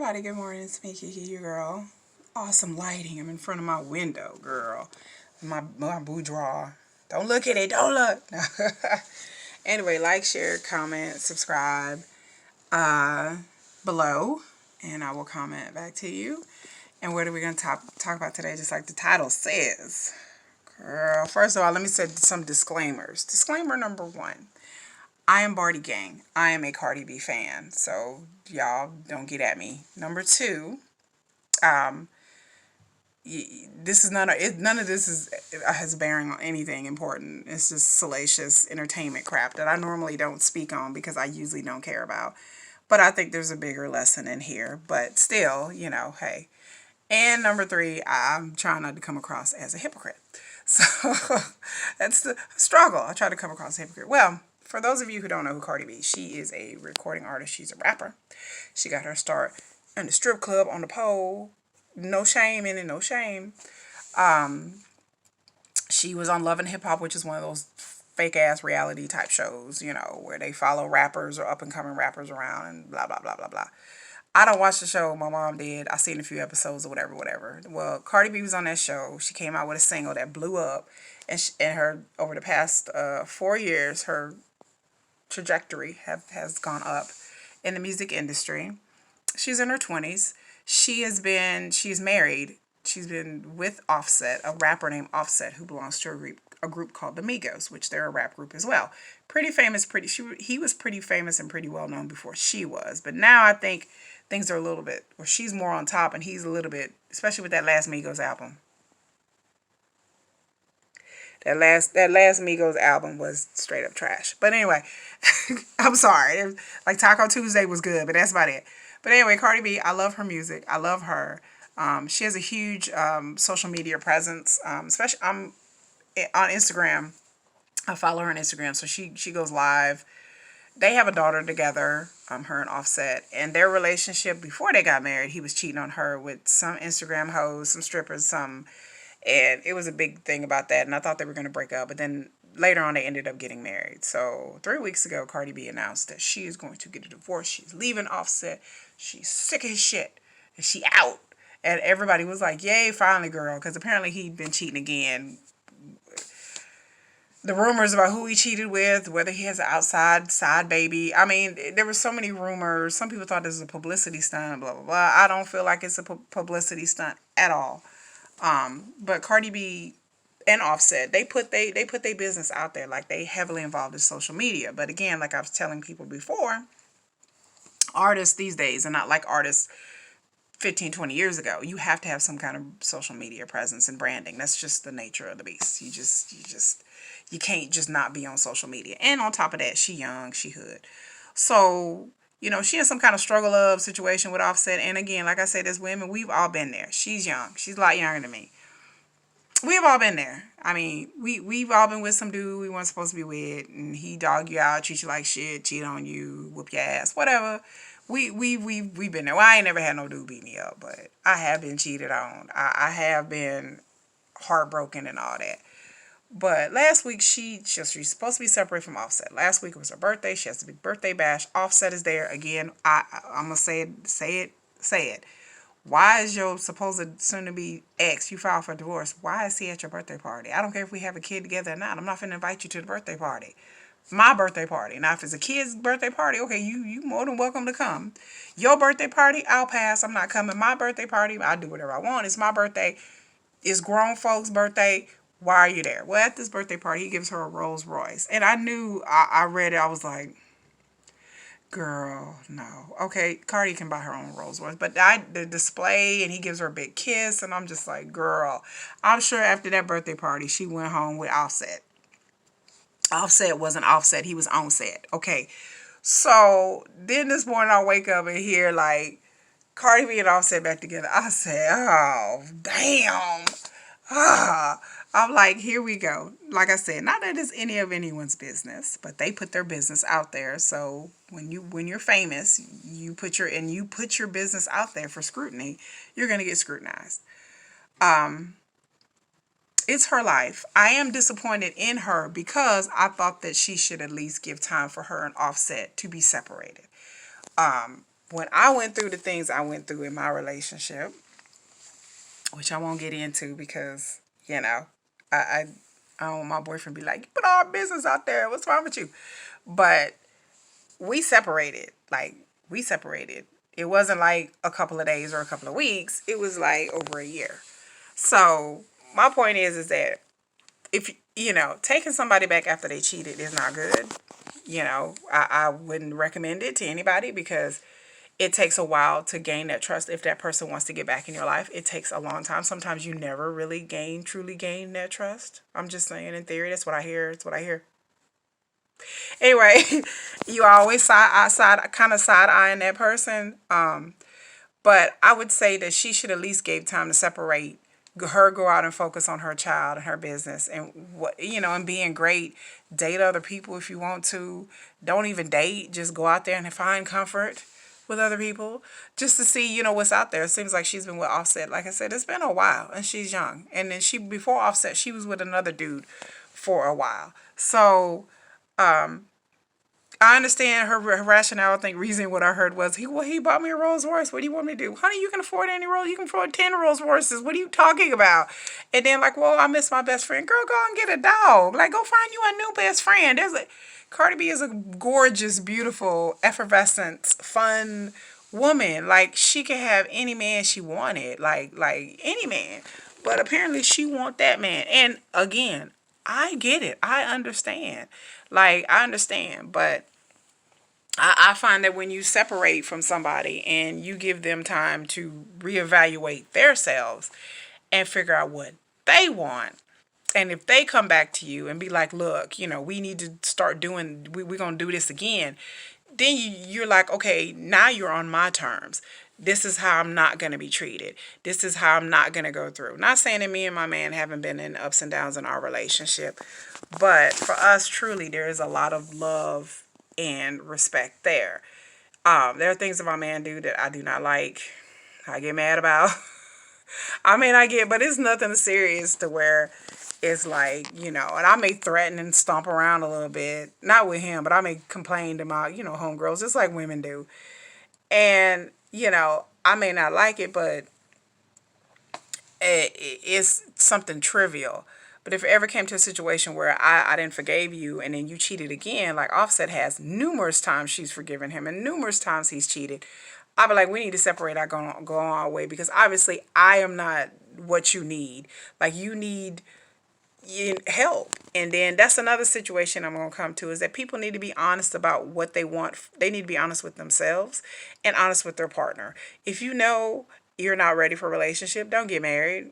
everybody, good morning. It's me, Kiki, your girl. Awesome lighting. I'm in front of my window, girl. My boudoir. Don't look at it. Don't look. Anyway, like, share, comment, subscribe below, and I will comment back to you. And what are we going to talk about today? Just like the title says. Girl, first of all, let me say some disclaimers. Disclaimer number one. I am Barty Gang. I am a Cardi B fan, so y'all don't get at me. Number two, this is none of this has bearing on anything important. It's just salacious entertainment crap that I normally don't speak on because I usually don't care about. But I think there's a bigger lesson in here. But still, hey. And number three, I'm trying not to come across as a hypocrite. So that's the struggle. I try to come across as a hypocrite. Well, for those of you who don't know who Cardi B, she is a recording artist. She's a rapper. She got her start in the strip club on the pole. No shame in it, no shame. She was on Love and Hip Hop, which is one of those fake ass reality type shows, where they follow rappers or up and coming rappers around and blah, blah, blah, blah, blah. I don't watch the show. My mom did. I seen a few episodes or whatever. Well, Cardi B was on that show. She came out with a single that blew up, and her over the past 4 years, her trajectory has gone up in the music industry. She's in her 20s. She's married. She's been with Offset, a rapper named Offset, who belongs to a group called the Migos, which they're a rap group as well. Pretty famous, he was pretty famous and pretty well known before she was. But now I think things are a little bit, or she's more on top and he's a little bit, especially with that last Migos album. That last Migos album was straight up trash. But anyway, I'm sorry. Like Taco Tuesday was good, but that's about it. But anyway, Cardi B, I love her music. I love her. She has a huge social media presence, especially on Instagram. I follow her on Instagram, so she goes live. They have a daughter together, her and Offset, and their relationship before they got married, he was cheating on her with some Instagram hoes, some strippers, and it was a big thing about that, and I thought they were going to break up, but then later on they ended up getting married. So 3 weeks ago, Cardi B announced that she is going to get a divorce. She's leaving Offset. She's sick of his shit, and she out. And everybody was like, yay, finally, girl, because apparently he'd been cheating again. The rumors about who he cheated with, whether he has an outside side baby. I mean, there were so many rumors. Some people thought this was a publicity stunt, blah, blah, blah. I don't feel like it's a publicity stunt at all. But Cardi B and Offset, they put their business out there, like they heavily involved in social media. But again, like I was telling people before, artists these days are not like artists 15, 20 years ago. You have to have some kind of social media presence and branding. That's just the nature of the beast. You can't just not be on social media. And on top of that, she young, she hood. So, she in some kind of struggle of situation with Offset. And again, like I said, as women, we've all been there. She's young. She's a lot younger than me. We've all been there. I mean, we've all been with some dude we weren't supposed to be with, and he dog you out, treat you like shit, cheat on you, whoop your ass, whatever. We've been there. Well, I ain't never had no dude beat me up, but I have been cheated on. I have been heartbroken and all that. But last week, she's supposed to be separated from Offset. Last week was her birthday. She has a big birthday bash. Offset is there. Again, I'm going to say it. Why is your supposed soon-to-be ex, you filed for divorce, why is he at your birthday party? I don't care if we have a kid together or not. I'm not finna invite you to the birthday party. My birthday party. Now, if it's a kid's birthday party, okay, you more than welcome to come. Your birthday party, I'll pass. I'm not coming. My birthday party, I do whatever I want. It's my birthday. It's grown folks' birthday. Why are you there? Well, at this birthday party, he gives her a Rolls Royce. And I knew, I read it, I was like, girl, no. Okay, Cardi can buy her own Rolls Royce. But the display, and he gives her a big kiss, and I'm just like, girl. I'm sure after that birthday party, she went home with Offset. Offset wasn't Offset, he was on set. Okay, so then this morning I wake up and hear like Cardi B and Offset back together. I said, oh, damn. I'm like, here we go. Like I said, not that it's any of anyone's business, but they put their business out there. So when you're famous, you put your business out there for scrutiny, you're gonna get scrutinized. It's her life. I am disappointed in her because I thought that she should at least give time for her and Offset to be separated. when I went through the things I went through in my relationship, which I won't get into because, you know, I, I, I don't want my boyfriend to be like, you put all our business out there. What's wrong with you? But we separated. Like, we separated. It wasn't like a couple of days or a couple of weeks. It was like over a year. So my point is that if taking somebody back after they cheated is not good. I wouldn't recommend it to anybody because it takes a while to gain that trust. If that person wants to get back in your life, it takes a long time. Sometimes you never really truly gain that trust. I'm just saying, in theory, that's what I hear. It's what I hear. Anyway, you always kind of side eyeing that person. But I would say that she should at least give time to separate. Her go out and focus on her child and her business and and being great. Date other people if you want to. Don't even date. Just go out there and find comfort with other people just to see what's out there. It seems like she's been with Offset. Like I said, it's been a while and she's young. And then before Offset, she was with another dude for a while. So I understand her rationale. I think reason what I heard was he bought me a Rolls Royce. What do you want me to do? Honey, you can afford any Rolls. You can afford 10 Rolls Royces. What are you talking about? And then like, well, I miss my best friend. Girl, go and get a dog. Like, go find you a new best friend. Cardi B is a gorgeous, beautiful, effervescent, fun woman. Like, she could have any man she wanted. Like any man. But apparently she want that man. And again, I get it. I understand. Like, I understand. But I find that when you separate from somebody and you give them time to reevaluate themselves and figure out what they want, and if they come back to you and be like, look, we need to start doing, we're going to do this again, then you're like, okay, now you're on my terms. This is how I'm not going to be treated. This is how I'm not going to go through. Not saying that me and my man haven't been in ups and downs in our relationship, but for us, truly, there is a lot of love and respect there. There are things that my man do that I do not like. I get mad about. I mean, but it's nothing serious to where it's like, and I may threaten and stomp around a little bit. Not with him, but I may complain to my, homegirls, just like women do. And, I may not like it, but it's something trivial. But if it ever came to a situation where I didn't forgave you and then you cheated again, like Offset has numerous times she's forgiven him and numerous times he's cheated, I'd be like, we need to separate our go on our way because obviously I am not what you need. Like, you need help. And then that's another situation I'm going to come to is that people need to be honest about what they want. They need to be honest with themselves and honest with their partner. If you know you're not ready for a relationship, don't get married.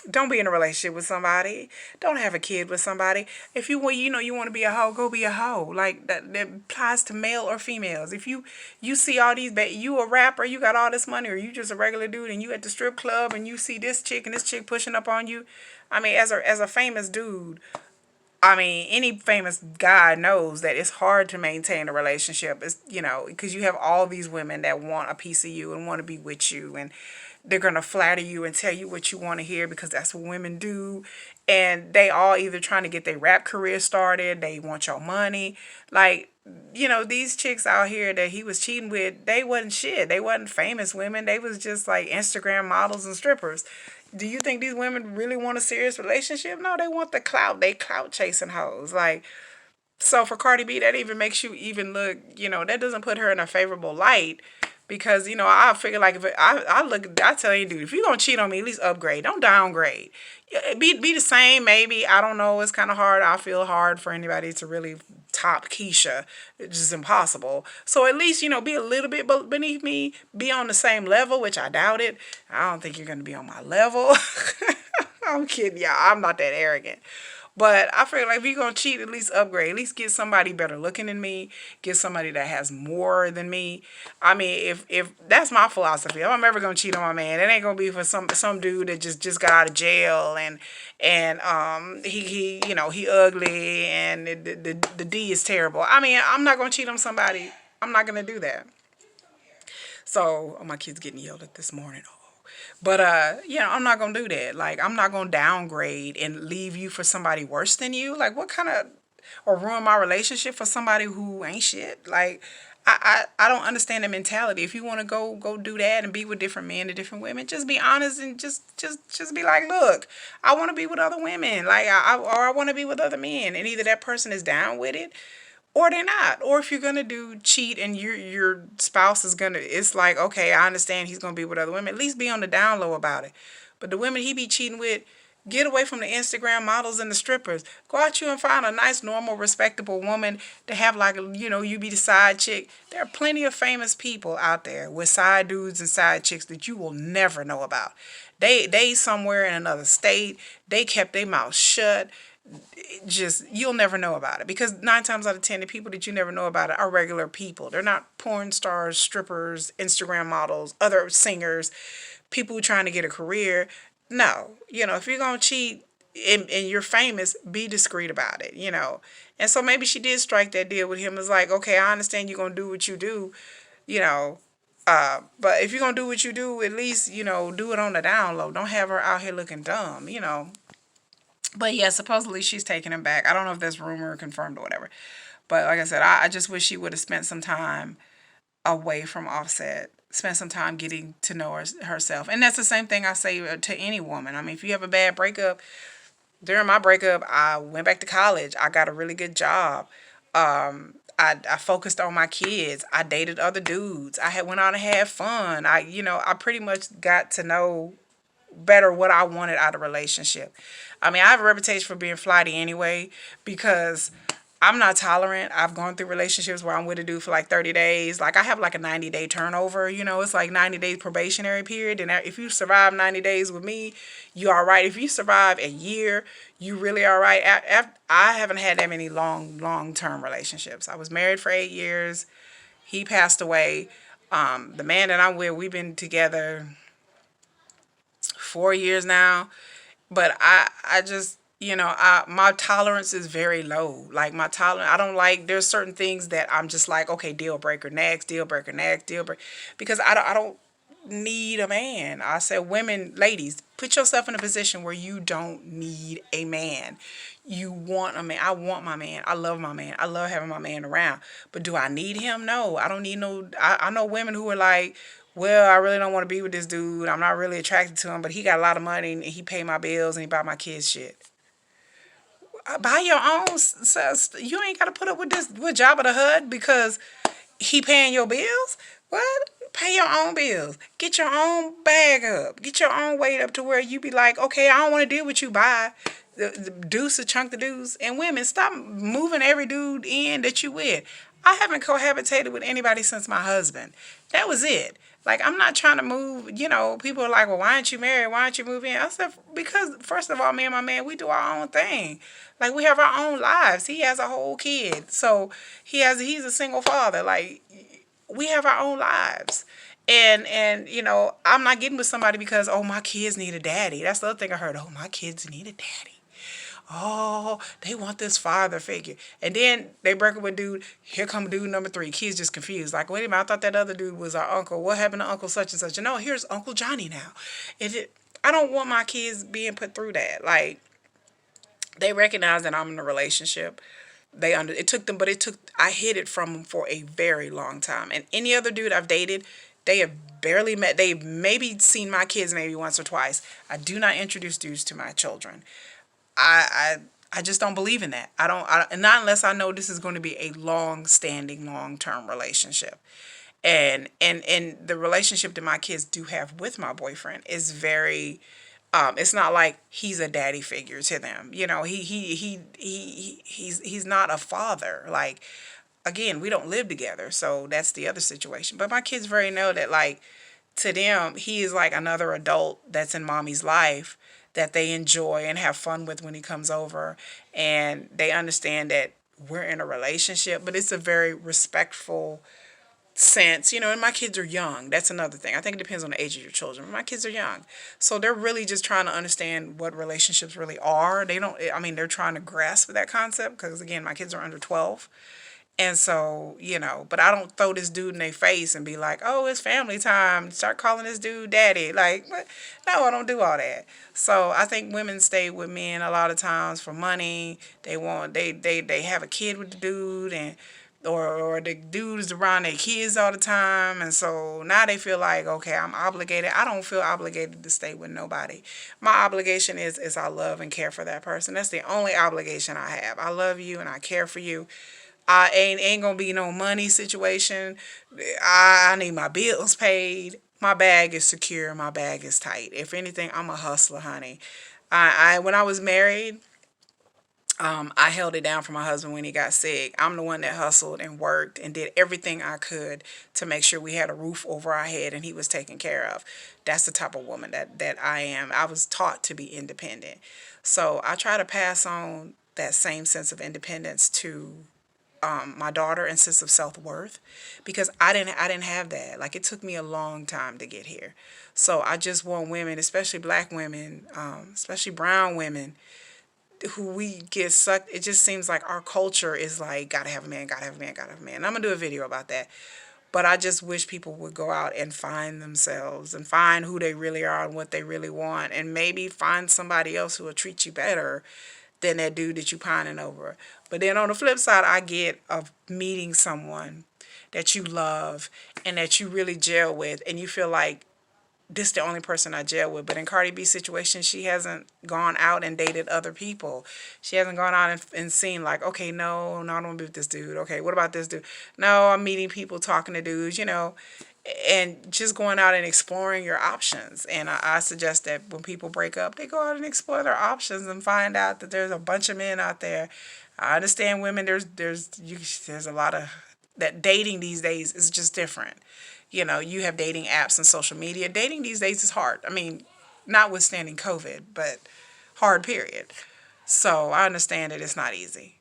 Don't be in a relationship with somebody. Don't have a kid with somebody. If you want, you want to be a hoe, go be a hoe. Like that applies to male or females. If you see all these, you a rapper, you got all this money, or you just a regular dude, and you at the strip club, and you see this chick and this chick pushing up on you. I mean, as a famous dude, I mean, any famous guy knows that it's hard to maintain a relationship. It's, because you have all these women that want a piece of you and want to be with you, and they're going to flatter you and tell you what you want to hear because that's what women do. And they all either trying to get their rap career started. They want your money. Like, these chicks out here that he was cheating with, they wasn't shit. They wasn't famous women. They was just like Instagram models and strippers. Do you think these women really want a serious relationship? No, they want the clout. They clout chasing hoes. Like, so for Cardi B, that even makes you even look, that doesn't put her in a favorable light because, I figure like if I tell you, dude, if you're going to cheat on me, at least upgrade. Don't downgrade. Be the same, maybe. I don't know. It's kind of hard. I feel hard for anybody to really top Keisha. It's just impossible. So at least, be a little bit beneath me. Be on the same level, which I doubt it. I don't think you're going to be on my level. I'm kidding, y'all. I'm not that arrogant. But I feel like if you're going to cheat, at least upgrade. At least get somebody better looking than me. Get somebody that has more than me. I mean, if that's my philosophy. If I'm ever going to cheat on my man, it ain't going to be for some dude that just got out of jail and he ugly and the D is terrible. I mean, I'm not going to cheat on somebody. I'm not going to do that. So, my kid's getting yelled at this morning. But, I'm not going to do that. Like, I'm not going to downgrade and leave you for somebody worse than you. Like, what kind of, or ruin my relationship for somebody who ain't shit? Like, I don't understand the mentality. If you want to go do that and be with different men and different women, just be honest and just be like, look, I want to be with other women, like or I want to be with other men, and either that person is down with it or they're not. Or if you're gonna do cheat and your spouse is gonna, it's like, okay, I understand he's gonna be with other women. At least be on the down low about it. But the women he be cheating with, get away from the Instagram models and the strippers. Go out you and find a nice, normal, respectable woman to have, like, you be the side chick. There are plenty of famous people out there with side dudes and side chicks that you will never know about. They somewhere in another state. They kept their mouth shut. Just, you'll never know about it, because 9 times out of 10 the people that you never know about it are regular people. They're not porn stars, strippers, Instagram models, other singers, people trying to get a career. No, if you're gonna cheat and you're famous, be discreet about it. And so maybe she did strike that deal with him. It's like, okay, I understand you're gonna do what you do, you know but if you're gonna do what you do, at least do it on the down low. Don't have her out here looking dumb. But yeah, supposedly she's taking him back. I don't know if that's rumor or confirmed or whatever. But like I said, I just wish she would have spent some time away from Offset. Spend some time getting to know herself. And that's the same thing I say to any woman. I mean, if you have a bad breakup, during my breakup, I went back to college. I got a really good job. I focused on my kids. I dated other dudes. I had went out and had fun. I pretty much got to know better what I wanted out of a relationship. I mean, I have a reputation for being flighty anyway, because I'm not tolerant. I've gone through relationships where I'm with a dude for like 30 days. Like, I have like a 90-day turnover. It's like 90 days probationary period. And if you survive 90 days with me, you all right. If you survive a year, you really all right. I haven't had that many long-term relationships. I was married for 8 years. He passed away. The man that I'm with, we've been together 4 years now. But I just, my tolerance is very low. Like, my tolerance, I don't like, there's certain things that I'm just like, okay, deal breaker next, deal breaker next, deal breaker. Because I don't need a man. I said, women, ladies, put yourself in a position where you don't need a man. You want a man. I want my man. I love my man. I love having my man around. But do I need him? No, I don't need no. I know women who are like, well, I really don't want to be with this dude. I'm not really attracted to him, but he got a lot of money and he pay my bills and he buy my kids shit. Buy your own. You ain't got to put up with this with Jabba the Hutt because he paying your bills. What? Pay your own bills. Get your own bag up. Get your own weight up to where you be like, okay, I don't want to deal with you. Bye. The deuce, a chunk of deuce. And women, stop moving every dude in that you with. I haven't cohabitated with anybody since my husband. That was it. Like, I'm not trying to move. People are like, well, why aren't you married? Why aren't you move in? I said, because first of all, me and my man, we do our own thing. Like, we have our own lives. He has a whole kid. So he's a single father. Like, we have our own lives. And I'm not getting with somebody because, oh, my kids need a daddy. That's the other thing I heard. Oh, my kids need a daddy. Oh, they want this father figure. And then they break up with dude. Here come dude number 3. Kids just confused. Like, wait a minute, I thought that other dude was our uncle. What happened to Uncle such and such? And no, here's Uncle Johnny now. I don't want my kids being put through that. Like, they recognize that I'm in a relationship. It took them, but I hid it from them for a very long time. And any other dude I've dated, they have barely met. They've maybe seen my kids maybe once or twice. I do not introduce dudes to my children. I just don't believe in that. Not unless I know this is going to be a long-standing, long-term relationship. And the relationship that my kids do have with my boyfriend is very, it's not like he's a daddy figure to them. He's not a father. Like, again, we don't live together, so that's the other situation. But my kids very know that, like, to them, he is like another adult that's in mommy's life that they enjoy and have fun with when he comes over. And they understand that we're in a relationship, but it's a very respectful sense, and my kids are young. That's another thing. I think it depends on the age of your children. My kids are young. So they're really just trying to understand what relationships really are. They're trying to grasp that concept because, again, my kids are under 12. And so, but I don't throw this dude in their face and be like, oh, it's family time. Start calling this dude daddy. Like, what? No, I don't do all that. So I think women stay with men a lot of times for money. They have a kid with the dude, and or the dudes around their kids all the time, and so now they feel like, okay, I'm obligated. I don't feel obligated to stay with nobody. My obligation is I love and care for that person. That's the only obligation I have. I love you and I care for you. I ain't gonna be no money situation. I need my bills paid. My bag is secure. My bag is tight. If anything, I'm a hustler, honey. I when I was married, I held it down for my husband when he got sick. I'm the one that hustled and worked and did everything I could to make sure we had a roof over our head and he was taken care of. That's the type of woman that I am. I was taught to be independent. So I try to pass on that same sense of independence to my daughter and sense of self-worth, because I didn't have that. Like, it took me a long time to get here. So I just want women, especially black women, especially brown women, who we get sucked. It just seems like our culture is like, gotta have a man, gotta have a man, gotta have a man. And I'm gonna do a video about that. But I just wish people would go out and find themselves and find who they really are and what they really want, and maybe find somebody else who will treat you better than that dude that you pining over. But then on the flip side, I get of meeting someone that you love and that you really gel with, and you feel like this the only person I gel with. But in Cardi B's situation, she hasn't gone out and dated other people. She hasn't gone out and seen like, okay, no, no, I don't want to be with this dude. Okay, what about this dude? No, I'm meeting people, talking to dudes, and just going out and exploring your options. And I suggest that when people break up, they go out and explore their options and find out that there's a bunch of men out there. I understand women. There's a lot of that. Dating these days is just different. You have dating apps and social media. Dating these days is hard. I mean, notwithstanding COVID, but hard period. So I understand that it's not easy.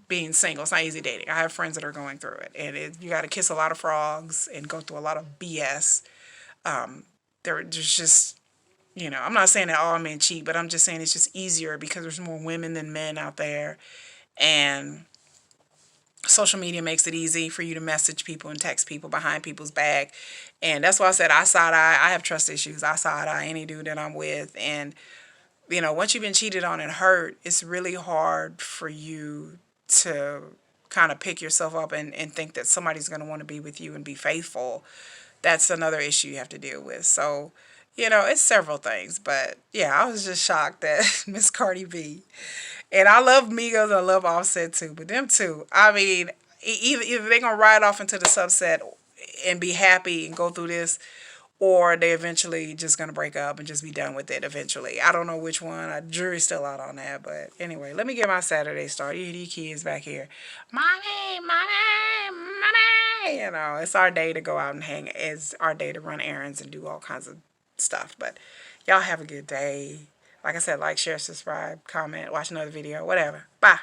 Being single, it's not easy dating. I have friends that are going through it, and you got to kiss a lot of frogs and go through a lot of BS. There's just, I'm not saying that all men cheat, but I'm just saying it's just easier because there's more women than men out there, and social media makes it easy for you to message people and text people behind people's back. And that's why I said I side eye. I have trust issues. I side eye any dude that I'm with. And, once you've been cheated on and hurt, it's really hard for you to kind of pick yourself up and think that somebody's going to want to be with you and be faithful. That's another issue you have to deal with. So, it's several things. But yeah, I was just shocked that Miss Cardi B, and I love Migos and I love Offset too, but them two, I mean, either they're going to ride off into the subset and be happy and go through this, or they eventually just going to break up and just be done with it eventually. I don't know which one. Jury's still out on that. But anyway, let me get my Saturday started. You hear these kids back here. Mommy, mommy, mommy. It's our day to go out and hang. It's our day to run errands and do all kinds of stuff. But y'all have a good day. Like I said, like, share, subscribe, comment, watch another video, whatever. Bye.